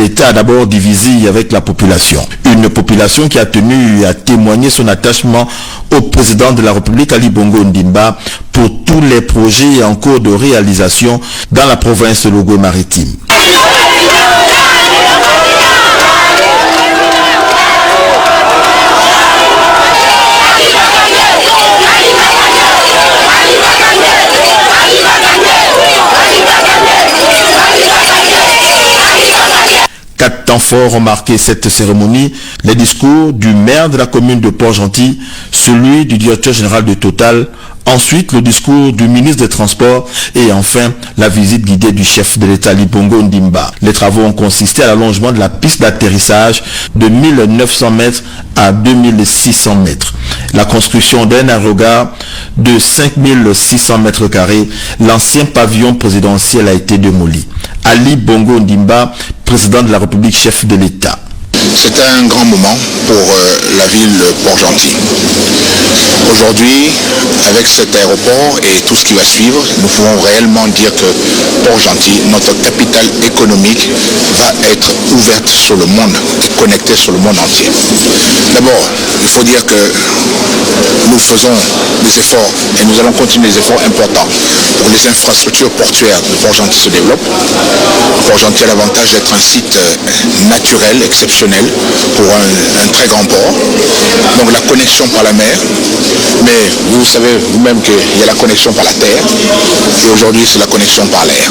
l'État a d'abord divisé avec la population. Une population qui a tenu à témoigner son attachement au président de la République Ali Bongo Ondimba pour tous les projets en cours de réalisation dans la province de Logoué-Maritime. Quatre temps forts ont marqué cette cérémonie: les discours du maire de la commune de Port-Gentil, celui du directeur général de Total, ensuite le discours du ministre des Transports et enfin la visite guidée du chef de l'État Ali Bongo Ondimba. Les travaux ont consisté à l'allongement de la piste d'atterrissage de 1900 mètres à 2600 mètres, la construction d'un aérogare de 5600 mètres carrés. L'ancien pavillon présidentiel a été démoli. Ali Bongo Ondimba, président de la République, chef de l'État. C'était un grand moment pour la ville de Port-Gentil. Aujourd'hui, avec cet aéroport et tout ce qui va suivre, nous pouvons réellement dire que Port-Gentil, notre capitale économique, va être ouverte sur le monde, connectée sur le monde entier. D'abord, il faut dire que nous faisons des efforts et nous allons continuer des efforts importants pour que les infrastructures portuaires de Port-Gentil se développent. Port-Gentil a l'avantage d'être un site naturel, exceptionnel, pour un très grand port. Donc la connexion par la mer, mais vous savez vous-même qu'il y a la connexion par la terre, et aujourd'hui c'est la connexion par l'air.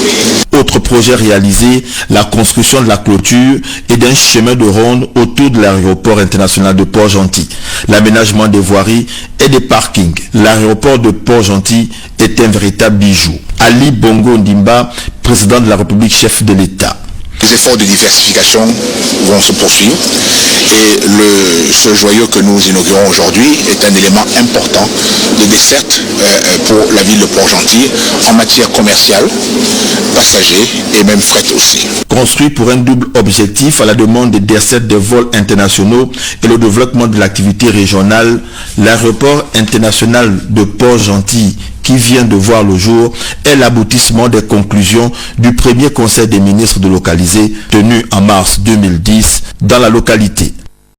Autre projet réalisé, la construction de la clôture et d'un chemin de ronde autour de l'aéroport international de Port-Gentil, l'aménagement des voiries et des parkings. L'aéroport de Port-Gentil est un véritable bijou. Ali Bongo Ondimba, président de la République, chef de l'État. Les efforts de diversification vont se poursuivre et ce joyau que nous inaugurons aujourd'hui est un élément important de desserte pour la ville de Port-Gentil en matière commerciale, passagers et même fret aussi. Construit pour un double objectif à la demande des dessertes des vols internationaux et le développement de l'activité régionale, l'aéroport international de Port-Gentil qui vient de voir le jour est l'aboutissement des conclusions du premier conseil des ministres délocalisés tenu en mars 2010 dans la localité.